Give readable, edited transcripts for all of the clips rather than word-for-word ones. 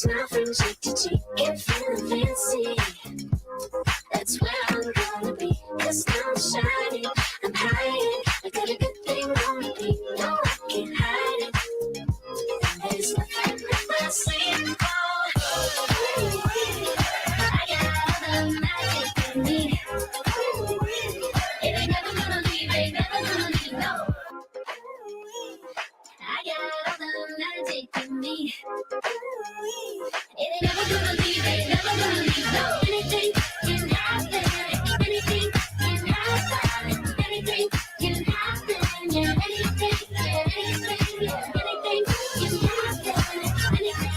smile from cheek to cheek. Get feeling fancy. That's where I'm gonna be. 'Cause now I'm shining, I'm hiding. I got a good thing on me. No, I can't hide it. There's nothing in my sleep. I got all the magic in me. It ain't never gonna leave, ain't never gonna leave, no. I got all the magic in me. It ain't never gonna leave, ain't never gonna leave, no. Anything can happen, anything can happen, anything can happen, yeah, anything, yeah, anything, yeah, anything can happen, anything.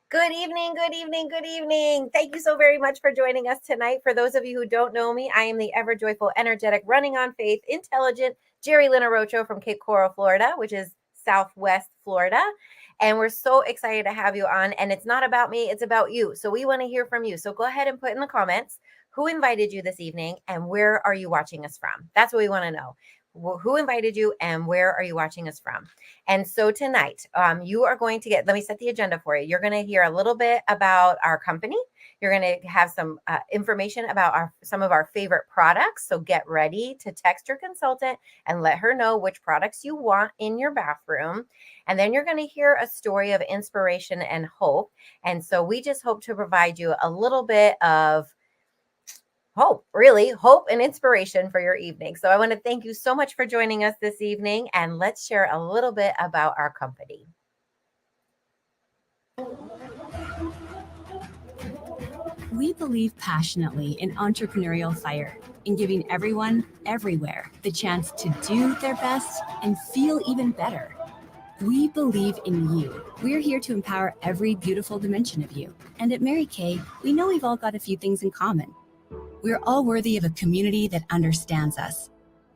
Good evening, good evening, good evening. Thank you so very much for joining us tonight. For those of you who don't know me, I am the ever joyful, energetic, running on faith, intelligent Jerry Lynn Arocho from Cape Coral, Florida, which is Southwest Florida. And we're so excited to have you on. And it's not about me, it's about you. So we want to hear from you. So go ahead and put in the comments who invited you this evening and where are you watching us from? That's what we want to know. Who invited you and where are you watching us from? And so tonight, you are going to get, let me set the agenda for you. You're going to hear a little bit about our company. You're going to have some information about some of our favorite products. So get ready to text your consultant and let her know which products you want in your bathroom. And then you're going to hear a story of inspiration and hope. And so we just hope to provide you a little bit of hope and inspiration for your evening. So I want to thank you so much for joining us this evening, and let's share a little bit about our company. We believe passionately in entrepreneurial fire, in giving everyone, everywhere, the chance to do their best and feel even better. We believe in you. We're here to empower every beautiful dimension of you. And at Mary Kay, we know we've all got a few things in common. We're all worthy of a community that understands us.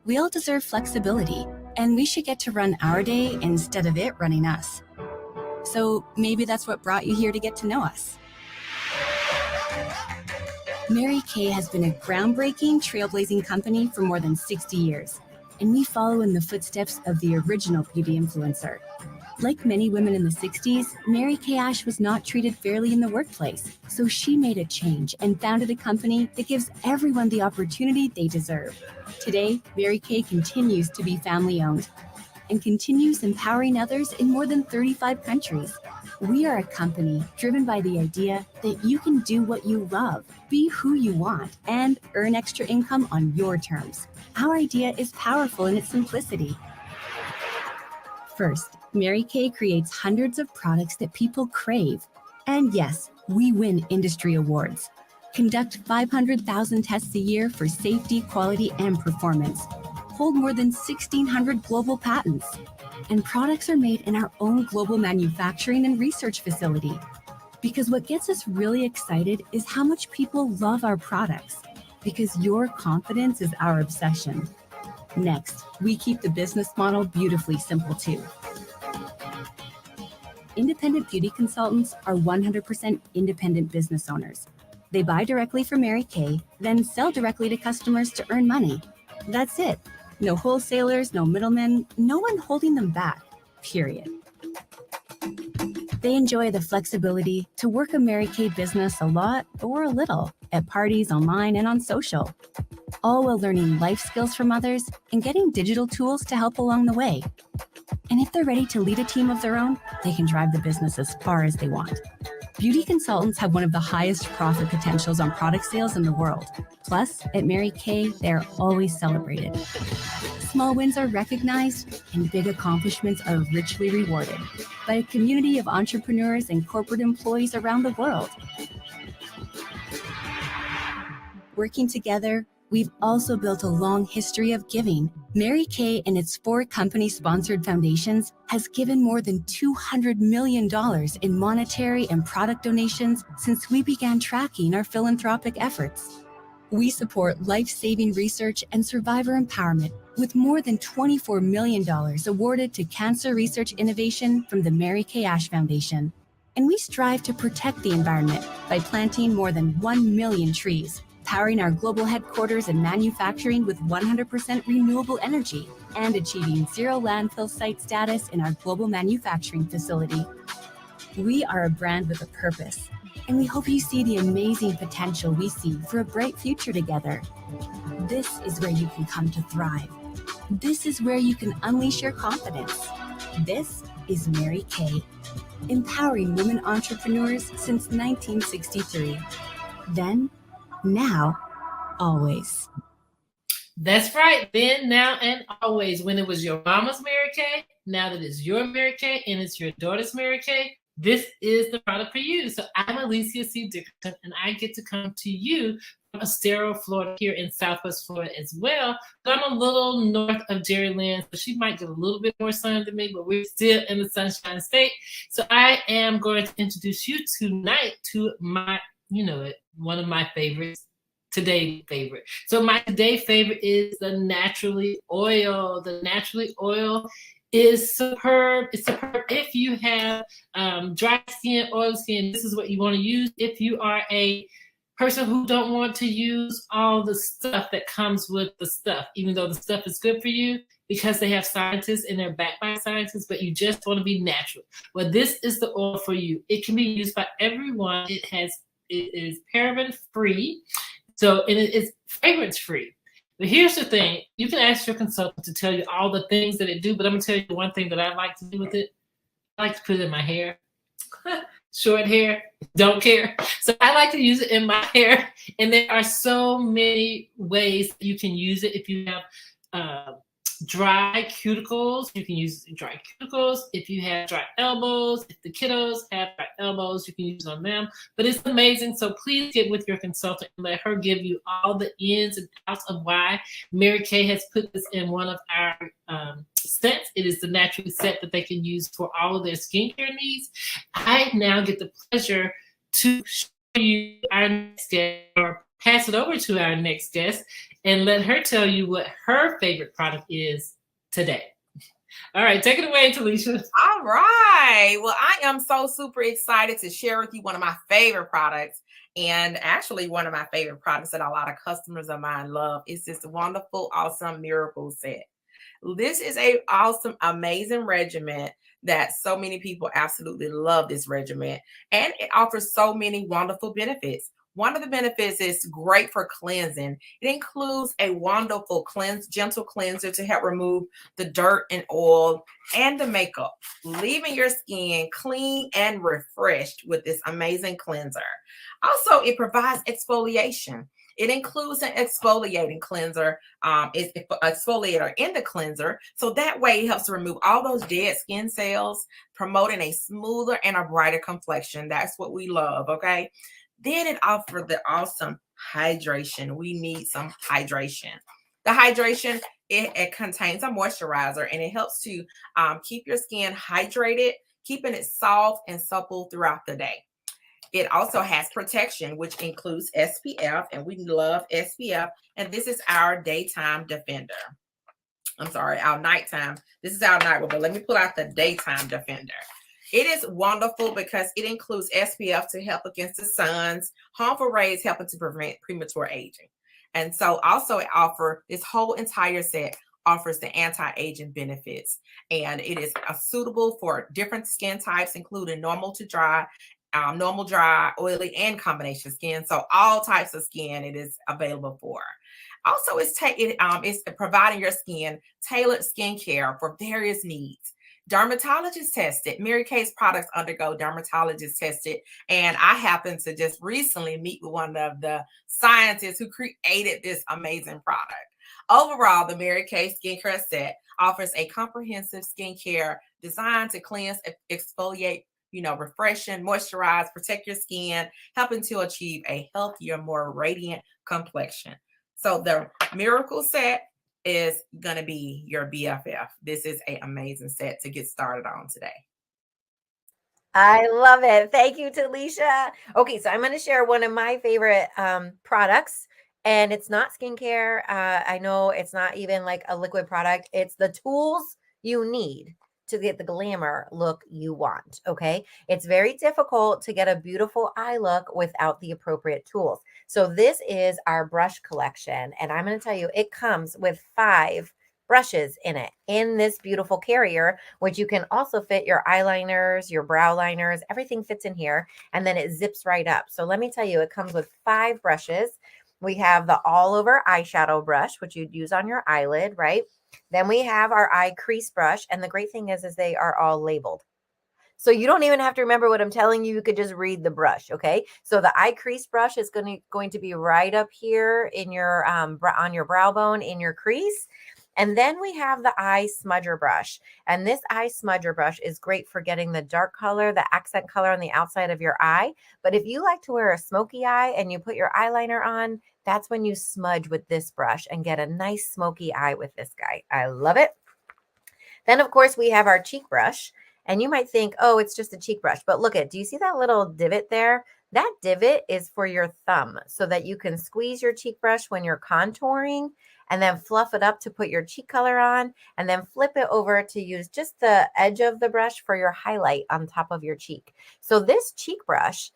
We all deserve flexibility, and we should get to run our day instead of it running us. So maybe that's what brought you here to get to know us. Mary Kay has been a groundbreaking, trailblazing company for more than 60 years, and we follow in the footsteps of the original beauty influencer. Like many women in the 60s, Mary Kay Ash was not treated fairly in the workplace, so she made a change and founded a company that gives everyone the opportunity they deserve. Today, Mary Kay continues to be family-owned and continues empowering others in more than 35 countries. We are a company driven by the idea that you can do what you love, be who you want, and earn extra income on your terms. Our idea is powerful in its simplicity. First, Mary Kay creates hundreds of products that people crave. And yes, we win industry awards. Conduct 500,000 tests a year for safety, quality, and performance. Hold more than 1,600 global patents. And products are made in our own global manufacturing and research facility. Because what gets us really excited is how much people love our products. Because your confidence is our obsession. Next, we keep the business model beautifully simple too. Independent beauty consultants are 100% independent business owners. They buy directly from Mary Kay, then sell directly to customers to earn money. That's it. No wholesalers, no middlemen, no one holding them back, period. They enjoy the flexibility to work a Mary Kay business a lot or a little at parties, online, and on social, all while learning life skills from others and getting digital tools to help along the way. And if they're ready to lead a team of their own, they can drive the business as far as they want. Beauty consultants have one of the highest profit potentials on product sales in the world. Plus, at Mary Kay, they're always celebrated. Small wins are recognized, and big accomplishments are richly rewarded by a community of entrepreneurs and corporate employees around the world. Working together, we've also built a long history of giving. Mary Kay and its 4 company-sponsored foundations has given more than $200 million in monetary and product donations since we began tracking our philanthropic efforts. We support life-saving research and survivor empowerment with more than $24 million awarded to cancer research innovation from the Mary Kay Ash Foundation. And we strive to protect the environment by planting more than 1 million trees, powering our global headquarters and manufacturing with 100% renewable energy, and achieving zero landfill site status in our global manufacturing facility. We are a brand with a purpose, and we hope you see the amazing potential we see for a bright future together. This is where you can come to thrive. This is where you can unleash your confidence. This is Mary Kay, empowering women entrepreneurs since 1963. Then, now, always. That's right. Then, now, and always. When it was your mama's Mary Kay, now that it's your Mary Kay and it's your daughter's Mary Kay, this is the product for you. So I'm Alicia C. Dickerson, and I get to come to you from Estero, Florida, here in Southwest Florida as well. But I'm a little north of Jerry Lynn, so she might get a little bit more sun than me, but we're still in the Sunshine State. So I am going to introduce you tonight to my, you know it, one of my favorites. Today favorite. So my today favorite is the Naturally Oil. The Naturally Oil is superb. It's superb if you have dry skin, oil skin. This is what you want to use. If you are a person who don't want to use all the stuff that comes with the stuff, even though the stuff is good for you, because they have scientists and they're backed by scientists, but you just want to be natural. Well, this is the oil for you. It can be used by everyone. It is paraben free. So it is fragrance free. But here's the thing. You can ask your consultant to tell you all the things that it do, but I'm going to tell you one thing that I like to do with it. I like to put it in my hair. Short hair, don't care. So I like to use it in my hair. And there are so many ways that you can use it. If you have dry cuticles, you can use dry cuticles. If you have dry elbows, if the kiddos have dry elbows, you can use on them. But it's amazing. So please get with your consultant and let her give you all the ins and outs of why Mary Kay has put this in one of our sets. It is the Naturally set that they can use for all of their skincare needs. I now get the pleasure to show you our next guest, or pass it over to our next guest, and let her tell you what her favorite product is today. All right, take it away, Talisha. All right. Well, I am so super excited to share with you one of my favorite products, and actually one of my favorite products that a lot of customers of mine love is this wonderful, awesome miracle set. This is a awesome, amazing regimen that so many people absolutely love this regimen, and it offers so many wonderful benefits. One of the benefits is great for cleansing. It includes a wonderful gentle cleanser to help remove the dirt and oil and the makeup, leaving your skin clean and refreshed with this amazing cleanser. Also, it provides exfoliation. It includes an exfoliating cleanser, exfoliator in the cleanser. So that way it helps to remove all those dead skin cells, promoting a smoother and a brighter complexion. That's what we love, okay? Then it offers the awesome hydration. We need some hydration. The hydration, it contains a moisturizer, and it helps to keep your skin hydrated, keeping it soft and supple throughout the day. It also has protection, which includes SPF, and we love SPF. And this is our daytime defender. I'm sorry, our nighttime. This is our night, but let me pull out the daytime defender. It is wonderful because it includes SPF to help against the sun's harmful rays, helping to prevent premature aging. And so also it offers, this whole entire set offers the anti-aging benefits. And it is suitable for different skin types, including normal to dry, normal, dry, oily, and combination skin. So all types of skin it is available for. Also, it's providing your skin tailored skincare for various needs. Dermatologist tested. Mary Kay's products undergo dermatologist tested. And I happened to just recently meet with one of the scientists who created this amazing product. Overall, the Mary Kay skincare set offers a comprehensive skincare designed to cleanse, exfoliate, refresh and moisturize, protect your skin, helping to achieve a healthier, more radiant complexion. So the Miracle Set is going to be your BFF. This is an amazing set to get started on today. I love it. Thank you, Talisha. Okay, so I'm going to share one of my favorite products, and it's not skincare. I know it's not even like a liquid product. It's the tools you need to get the glamour look you want, okay? It's very difficult to get a beautiful eye look without the appropriate tools. So this is our brush collection, and I'm going to tell you, it comes with 5 brushes in it in this beautiful carrier, which you can also fit your eyeliners, your brow liners, everything fits in here, and then it zips right up. So let me tell you, it comes with 5 brushes. We have the all over eyeshadow brush, which you'd use on your eyelid, right? Then we have our eye crease brush, and the great thing is they are all labeled. So you don't even have to remember what I'm telling you. You could just read the brush. Okay. So the eye crease brush is going to be right up here in your on your brow bone in your crease. And then we have the eye smudger brush. And this eye smudger brush is great for getting the dark color, the accent color on the outside of your eye. But if you like to wear a smoky eye and you put your eyeliner on, that's when you smudge with this brush and get a nice smoky eye with this guy. I love it. Then, of course, we have our cheek brush. And you might think, oh, it's just a cheek brush. But look at, do you see that little divot there? That divot is for your thumb so that you can squeeze your cheek brush when you're contouring and then fluff it up to put your cheek color on and then flip it over to use just the edge of the brush for your highlight on top of your cheek. So this cheek brush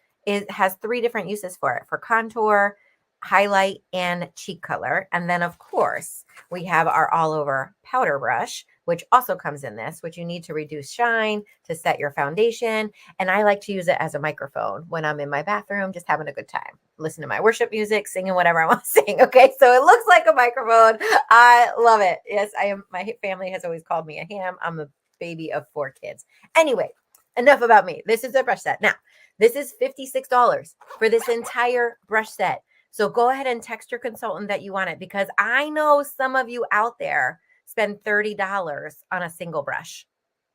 has 3 different uses for it, for contour, highlight, and cheek color. And then, of course, we have our all over powder brush, which also comes in this, which you need to reduce shine, to set your foundation. And I like to use it as a microphone when I'm in my bathroom, just having a good time, listen to my worship music, singing whatever I want to sing. Okay. So it looks like a microphone. I love it. Yes, I am. My family has always called me a ham. I'm a baby of 4 kids. Anyway, enough about me. This is a brush set. Now, this is $56 for this entire brush set. So go ahead and text your consultant that you want it, because I know some of you out there spend $30 on a single brush.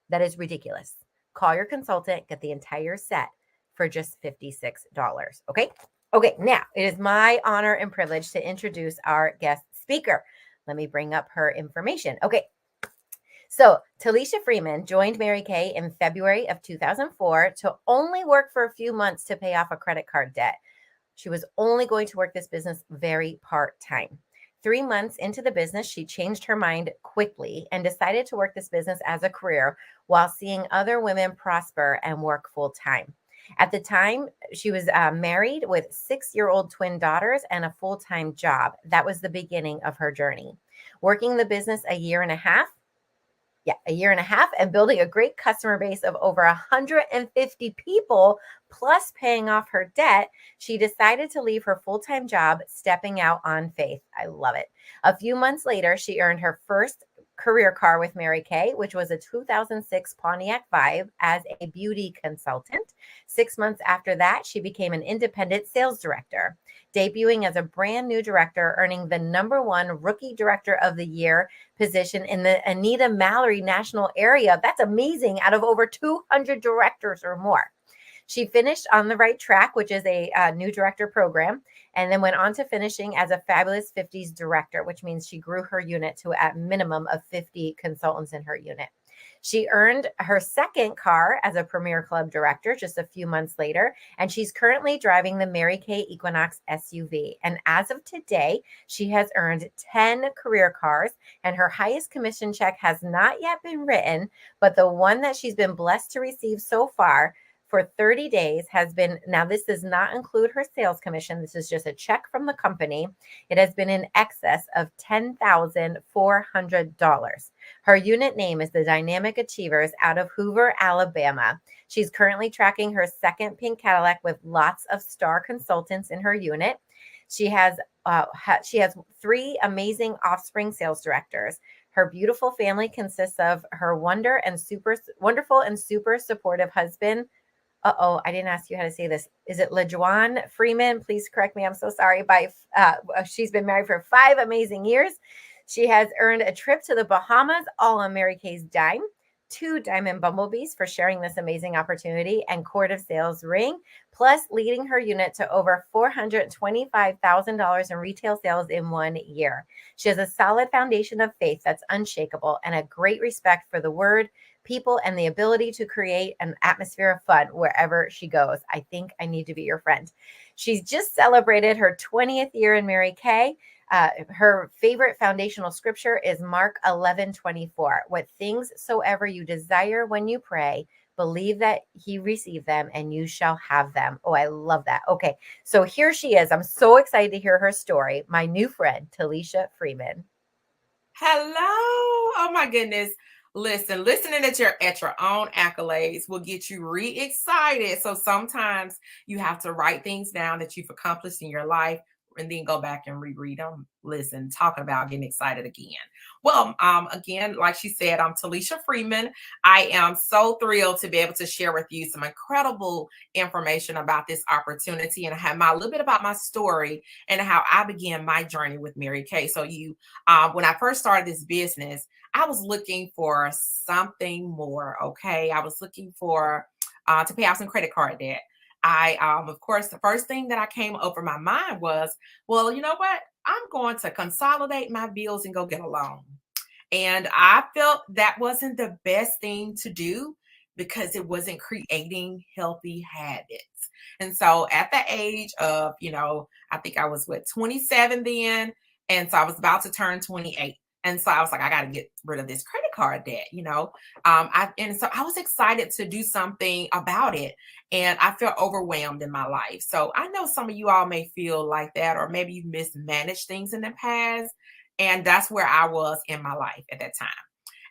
That is ridiculous. Call your consultant, get the entire set for just $56. Okay. Okay. Now it is my honor and privilege to introduce our guest speaker. Let me bring up her information. Okay. So Talisha Freeman joined Mary Kay in February of 2004 to only work for a few months to pay off a credit card debt. She was only going to work this business very part-time. 3 months into the business, she changed her mind quickly and decided to work this business as a career while seeing other women prosper and work full-time. At the time, she was married with 6-year-old twin daughters and a full-time job. That was the beginning of her journey. Working the business a year and a half, and building a great customer base of over 150 people, plus paying off her debt, she decided to leave her full-time job, stepping out on faith. I love it. A few months later, she earned her first career car with Mary Kay, which was a 2006 Pontiac Vibe, as a beauty consultant. 6 months after that, she became an independent sales director, debuting as a brand new director, earning the #1 Rookie Director of the Year position in the Anita Mallory National Area. That's amazing, out of over 200 directors or more. She finished on the right track, which is a new director program, and then went on to finishing as a Fabulous 50s director, which means she grew her unit to a minimum of 50 consultants in her unit. She earned her second car as a Premier Club director just a few months later, and she's currently driving the Mary Kay Equinox SUV. And as of today, she has earned 10 career cars, and her highest commission check has not yet been written, but the one that she's been blessed to receive so far for 30 days has been, now this does not include her sales commission. This is just a check from the company. It has been in excess of $10,400. Her unit name is the Dynamic Achievers out of Hoover, Alabama. She's currently tracking her second pink Cadillac with lots of star consultants in her unit. She has 3 amazing offspring sales directors. Her beautiful family consists of her wonderful and super supportive husband. I didn't ask you how to say this. Is it LeJuan Freeman? Please correct me. I'm so sorry. She's been married for 5 amazing years. She has earned a trip to the Bahamas, all on Mary Kay's dime, 2 Diamond Bumblebees for sharing this amazing opportunity, and Court of Sales ring, plus leading her unit to over $425,000 in retail sales in 1 year. She has a solid foundation of faith that's unshakable and a great respect for the word, people, and the ability to create an atmosphere of fun wherever she goes. I think I need to be your friend. She's just celebrated her 20th year in Mary Kay. Her favorite foundational scripture is Mark 11:24. What things soever you desire when you pray, believe that he received them and you shall have them. Oh, I love that. Okay, so here she is. I'm so excited to hear her story. My new friend, Talisha Freeman. Hello. Oh my goodness. Listen, listening at your own accolades will get you re-excited. So sometimes you have to write things down that you've accomplished in your life and then go back and reread them. Listen, talking about getting excited again. Well, again, like she said, I'm Talisha Freeman. I am so thrilled to be able to share with you some incredible information about this opportunity and have a little bit about my story and how I began my journey with Mary Kay. So when I first started this business, I was looking for something more. Okay. I was looking for to pay off some credit card debt. Of course, the first thing that I came over my mind was, well, you know what? I'm going to consolidate my bills and go get a loan. And I felt that wasn't the best thing to do because it wasn't creating healthy habits. And so at the age of, I think I was 27 then. And so I was about to turn 28. And so I was like, I got to get rid of this credit card debt. And so I was excited to do something about it. And I felt overwhelmed in my life. So I know some of you all may feel like that, or maybe you've mismanaged things in the past. And that's where I was in my life at that time.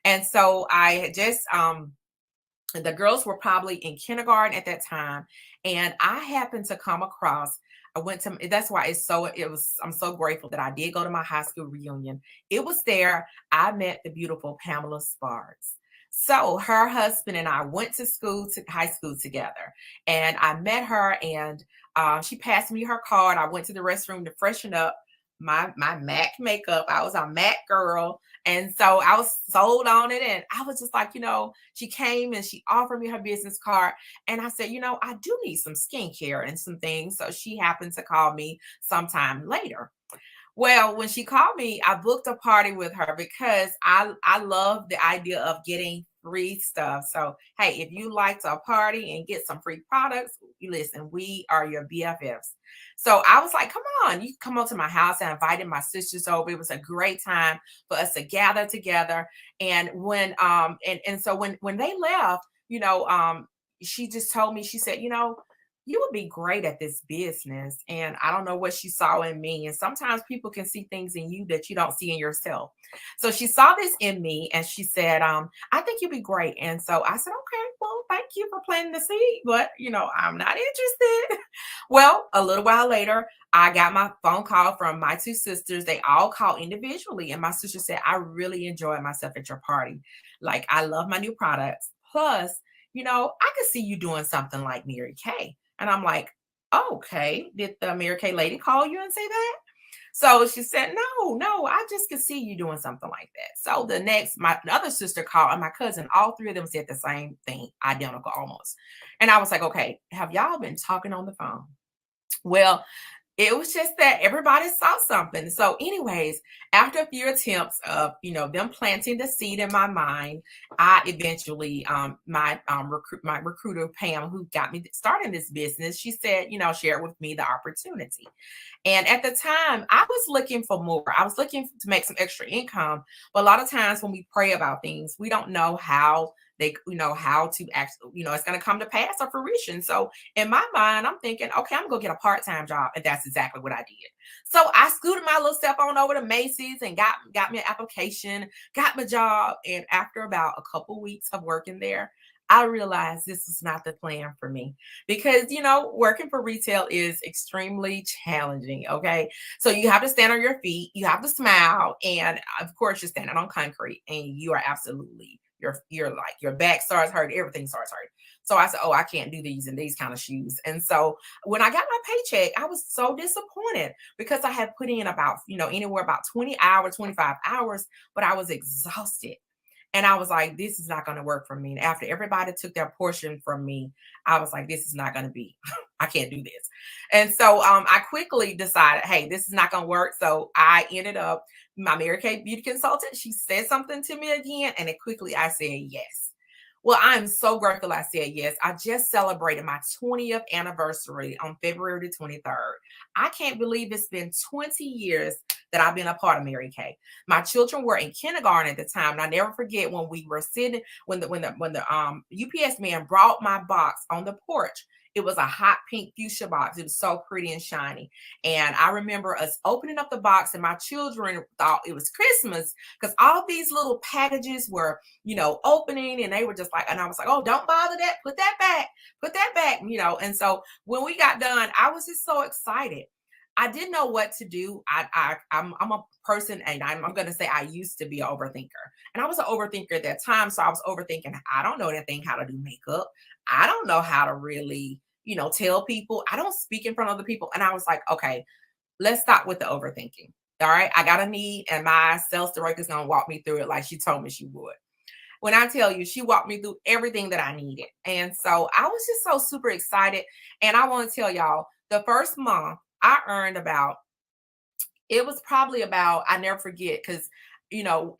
And so I had just, the girls were probably in kindergarten at that time. And I happened to come across, that's why I'm so grateful that I did go to my high school reunion. It was there. I met the beautiful Pamela Sparks. So her husband and I went to high school together. And I met her and she passed me her card. I went to the restroom to freshen up my MAC makeup. I was a MAC girl. And so I was sold on it. And I was just like, she came and she offered me her business card. And I said, I do need some skincare and some things. So she happened to call me sometime later. Well, when she called me, I booked a party with her because I love the idea of getting free stuff. So, hey, if you like to party and get some free products, you listen, we are your BFFs. So I was like, come on, you come over to my house. I invited my sisters over. It was a great time for us to gather together. And so when they left, she just told me, she said, you would be great at this business. And I don't know what she saw in me. And sometimes people can see things in you that you don't see in yourself. So she saw this in me and she said, I think you'd be great. And so I said, okay, well, thank you for planting the seed, but I'm not interested. Well, a little while later, I got my phone call from my two sisters. They all called individually. And my sister said, I really enjoyed myself at your party. Like, I love my new products. Plus, I could see you doing something like Mary Kay. And I'm like, okay, did the Mary Kay lady call you and say that? So she said, no, I just could see you doing something like that. So my other sister called and my cousin, all three of them said the same thing, identical almost. And I was like, okay, have y'all been talking on the phone? Well, it was just that everybody saw something. So anyways, after a few attempts of, them planting the seed in my mind, I eventually, my recruiter, Pam, who got me started in this business, she said, share with me the opportunity. And at the time, I was looking for more. I was looking to make some extra income. But a lot of times when we pray about things, we don't know how how to actually, it's going to come to pass or fruition. So in my mind, I'm thinking, okay, I'm going to get a part-time job. And that's exactly what I did. So I scooted my little self on over to Macy's and got me an application, got my job. And after about a couple weeks of working there, I realized this is not the plan for me because, working for retail is extremely challenging. Okay. So you have to stand on your feet, you have to smile. And of course, you're standing on concrete and you are absolutely, you're like, your back starts hurting, everything starts hurting. So I said, oh, I can't do these in these kind of shoes. And so when I got my paycheck, I was so disappointed because I had put in about, anywhere about 20 hours, 25 hours, but I was exhausted. And I was like, this is not going to work for me. And after everybody took their portion from me, I was like, this is not going to be, I can't do this. And so I quickly decided, hey, this is not going to work. So I ended up, my Mary Kay beauty consultant, she said something to me again. And quickly I said yes. Well, I'm so grateful I said yes. I just celebrated my 20th anniversary on February the 23rd. I can't believe it's been 20 years that I've been a part of Mary Kay. My children were in kindergarten at the time. And I never forget when we were sitting, when the UPS man brought my box on the porch. It was a hot pink fuchsia box. It was so pretty and shiny. And I remember us opening up the box, and my children thought it was Christmas because all these little packages were, opening, and they were just like, and I was like, oh, don't bother that. Put that back, And so when we got done, I was just so excited. I didn't know what to do. I'm a person, and I'm going to say I used to be an overthinker. And I was an overthinker at that time. So I was overthinking, I don't know anything how to do makeup. I don't know how to really, tell people. I don't speak in front of other people. And I was like, okay, let's stop with the overthinking. All right. I got a need, and my sales director is going to walk me through it like she told me she would. When I tell you, she walked me through everything that I needed. And so I was just so super excited. And I want to tell y'all, the first month, I earned I never forget, because,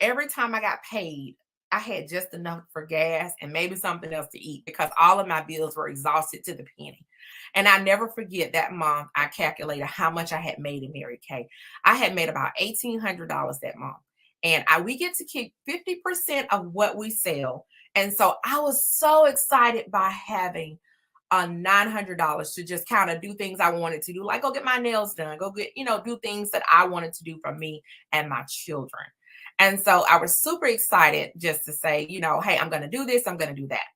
every time I got paid, I had just enough for gas and maybe something else to eat, because all of my bills were exhausted to the penny. And I never forget that month, I calculated how much I had made in Mary Kay. I had made about $1,800 that month. And we get to keep 50% of what we sell. And so I was so excited by having $900 to just kind of do things I wanted to do, like go get my nails done, go get, do things that I wanted to do for me and my children. And so I was super excited just to say, hey, I'm going to do this, I'm going to do that.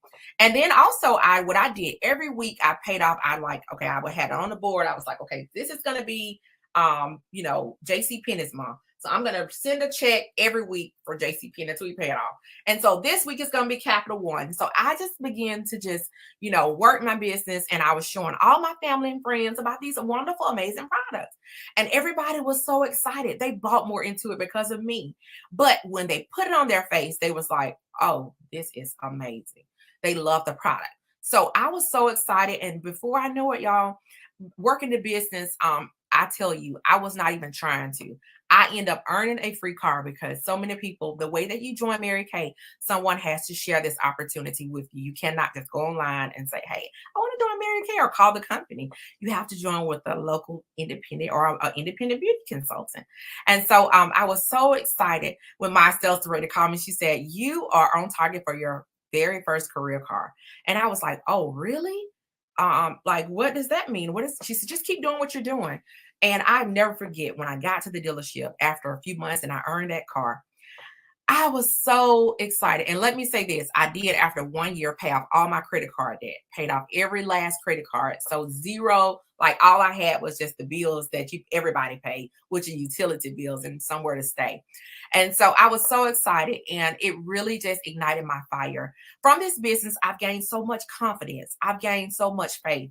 And then also what I did every week, I paid off. I would have it on the board. I was like, okay, this is going to be, JC Penney's month. So I'm going to send a check every week for JC Penney until we pay it off. And so this week is going to be Capital One. So I just began to just, work my business, and I was showing all my family and friends about these wonderful, amazing products. And everybody was so excited. They bought more into it because of me. But when they put it on their face, they was like, oh, this is amazing. They love the product. So I was so excited. And before I know it, y'all, working the business, I tell you, I was not even trying to. I end up earning a free car because so many people, the way that you join Mary Kay, someone has to share this opportunity with you. You cannot just go online and say, hey, I want to join Mary Kay, or call the company. You have to join with a local independent or an independent beauty consultant. And so I was so excited when my sales director called me. She said, you are on target for your very first career car. And I was like, oh, really? Like, what does that mean? She said, just keep doing what you're doing. And I never forget when I got to the dealership after a few months and I earned that car, I was so excited. And let me say this, I did, after 1 year, pay off all my credit card debt, paid off every last credit card. So zero, like all I had was just the bills that everybody paid, which are utility bills and somewhere to stay. And so I was so excited, and it really just ignited my fire. From this business, I've gained so much confidence. I've gained so much faith.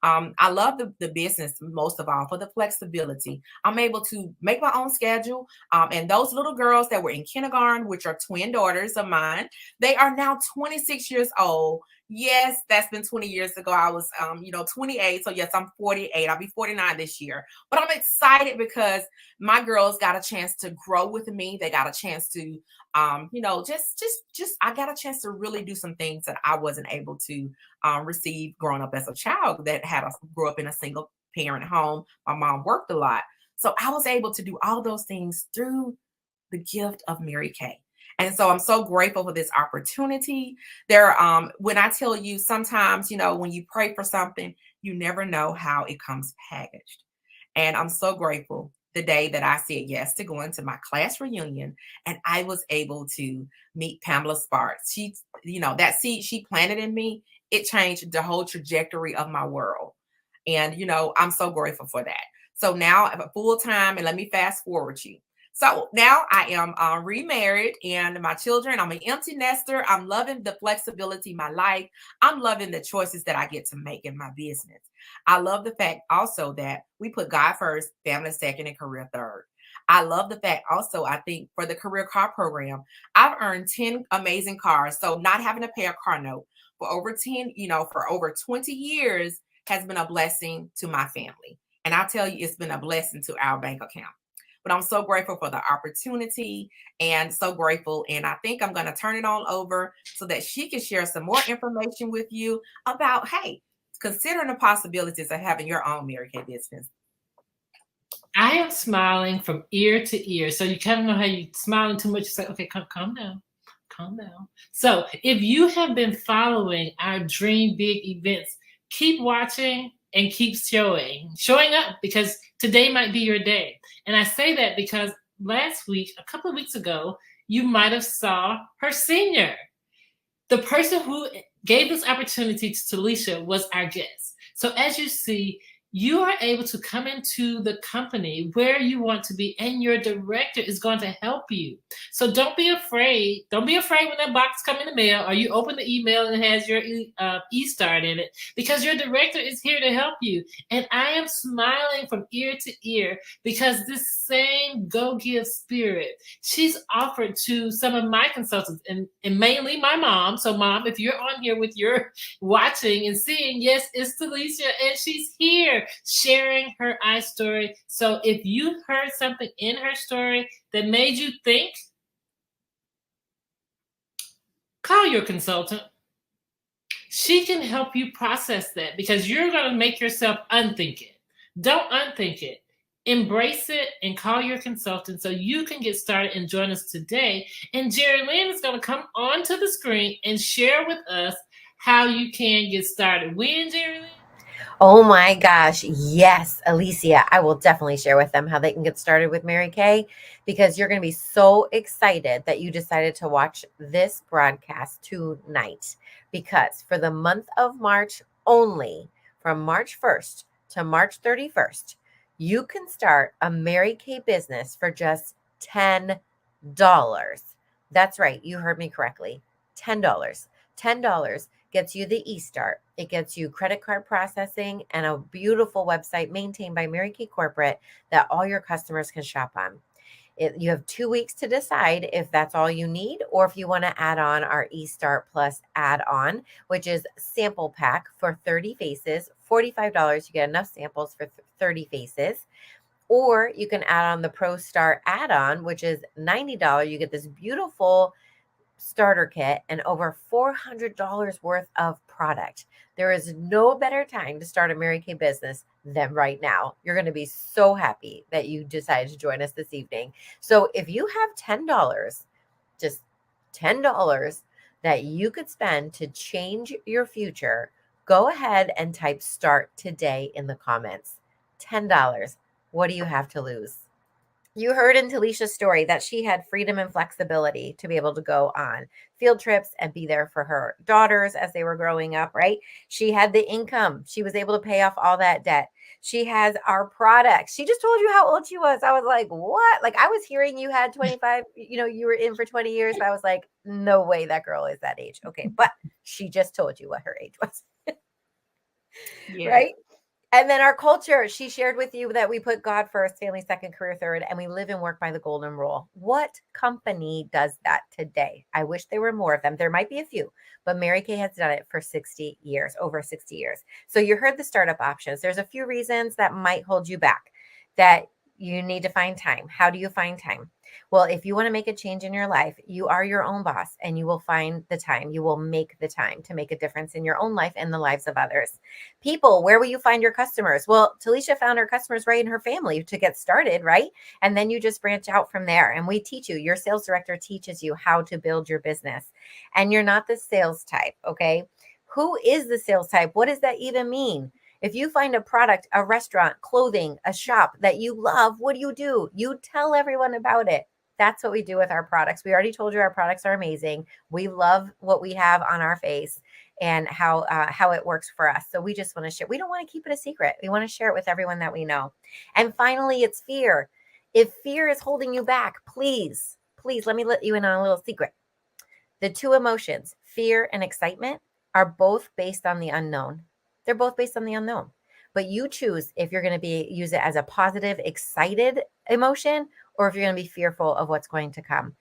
I love the business most of all for the flexibility. I'm able to make my own schedule. And those little girls that were in kindergarten, which are twin daughters of mine, they are now 26 years old. Yes, that's been 20 years ago. I was, 28. So yes, I'm 48. I'll be 49 this year. But I'm excited because my girls got a chance to grow with me. They got a chance to, I got a chance to really do some things that I wasn't able to receive growing up as a child that grew up in a single parent home. My mom worked a lot. So I was able to do all those things through the gift of Mary Kay. And so I'm so grateful for this opportunity. When I tell you, sometimes, when you pray for something, you never know how it comes packaged. And I'm so grateful the day that I said yes to going to my class reunion, and I was able to meet Pamela Sparks. She, that seed she planted in me, it changed the whole trajectory of my world. And, I'm so grateful for that. So now I'm full time, and let me fast forward you. So now I am remarried, and my children, I'm an empty nester. I'm loving the flexibility in my life. I'm loving the choices that I get to make in my business. I love the fact also that we put God first, family second, and career third. I love the fact also, I think for the career car program, I've earned 10 amazing cars. So not having to pay a car note for over 20 years has been a blessing to my family. And I tell you, it's been a blessing to our bank account. But I'm so grateful for the opportunity, and so grateful. And I think I'm going to turn it on over so that she can share some more information with you about, hey, considering the possibilities of having your own Mary Kay business. I am smiling from ear to ear. So you kind of know how you smiling too much. You say, okay, calm down. Calm down. So if you have been following our Dream Big events, keep watching and keep showing up, because today might be your day. And I say that because last week, a couple of weeks ago, you might have saw her senior. The person who gave this opportunity to Talisha was our guest. So as you see, you are able to come into the company where you want to be, and your director is going to help you. So don't be afraid. Don't be afraid when that box comes in the mail, or you open the email and it has your e-start in it, because your director is here to help you. And I am smiling from ear to ear, because this same go-give spirit she's offered to some of my consultants, and mainly my mom. So mom, if you're on here with your watching and seeing, yes, it's Talisha, and she's here sharing her story. So if you heard something in her story that made you think, call your consultant. She can help you process that, because you're going to make yourself unthink it. Don't unthink it. Embrace it and call your consultant so you can get started and join us today. And Jerry Lynn is going to come onto the screen and share with us how you can get started. When, Jerry Lynn? Oh my gosh. Yes, Alicia. I will definitely share with them how they can get started with Mary Kay, because you're going to be so excited that you decided to watch this broadcast tonight. Because for the month of March only, from March 1st to March 31st, you can start a Mary Kay business for just $10. That's right. You heard me correctly. $10. $10 gets you the e-start. It gets you credit card processing and a beautiful website maintained by Mary Kay Corporate that all your customers can shop on. You have 2 weeks to decide if that's all you need, or if you want to add on our e-start plus add-on, which is sample pack for 30 faces, $45. You get enough samples for 30 faces. Or you can add on the Pro Start add-on, which is $90. You get this beautiful starter kit and over $400 worth of product. There is no better time to start a Mary Kay business than right now. You're going to be so happy that you decided to join us this evening. So if you have $10, just $10 that you could spend to change your future, go ahead and type start today in the comments. $10. What do you have to lose? You heard in Talisha's story that she had freedom and flexibility to be able to go on field trips and be there for her daughters as they were growing up, right? She had the income. She was able to pay off all that debt. She has our products. She just told you how old she was. I was like, what? Like, I was hearing you had 25, you were in for 20 years. But I was like, no way that girl is that age. Okay. But she just told you what her age was. Yeah. Right? And then our culture, she shared with you that we put God first, family second, career third, and we live and work by the golden rule. What company does that today? I wish there were more of them. There might be a few, but Mary Kay has done it for 60 years, over 60 years. So you heard the startup options. There's a few reasons that might hold you back, that you need to find time. How do you find time? Well, if you want to make a change in your life, you are your own boss, and you will find the time. You will make the time to make a difference in your own life and the lives of others. People, where will you find your customers? Well, Talisha found her customers right in her family to get started, right? And then you just branch out from there. And we teach you, your sales director teaches you how to build your business. And you're not the sales type, okay? Who is the sales type? What does that even mean? If you find a product, a restaurant, clothing, a shop that you love, what do? You tell everyone about it. That's what we do with our products. We already told you our products are amazing. We love what we have on our face and how it works for us. So we just want to share. We don't want to keep it a secret. We want to share it with everyone that we know. And finally, it's fear. If fear is holding you back, please, let me let you in on a little secret. The two emotions, fear and excitement, are both based on the unknown. They're both based on the unknown. But you choose if you're going to use it as a positive, excited emotion, or if you're going to be fearful of what's going to come.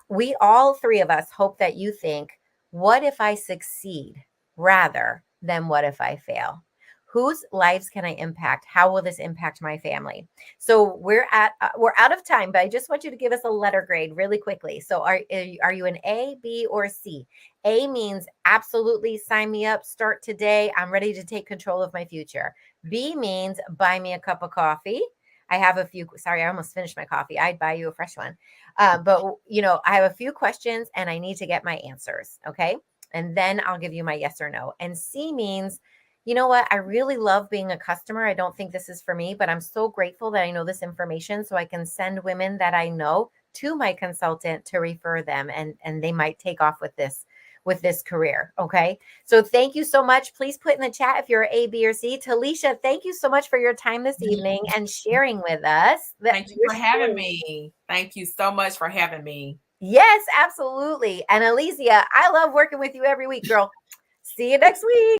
We all three of us hope that you think, what if I succeed rather than what if I fail? Whose lives can I impact? How will this impact my family? So we're out of time, but I just want you to give us a letter grade really quickly. So are you an A, B, or C? A means absolutely sign me up, start today. I'm ready to take control of my future. B means buy me a cup of coffee. I have a few, sorry, I almost finished my coffee. I'd buy you a fresh one. But I have a few questions and I need to get my answers. Okay. And then I'll give you my yes or no. And C means you know what? I really love being a customer. I don't think this is for me, but I'm so grateful that I know this information so I can send women that I know to my consultant to refer them, and they might take off with this career. Okay. So thank you so much. Please put in the chat if you're A, B, or C. Talisha, thank you so much for your time this evening and sharing with us. Thank you for having me. Thank you so much for having me. Yes, absolutely. And Alicia, I love working with you every week, girl. See you next week.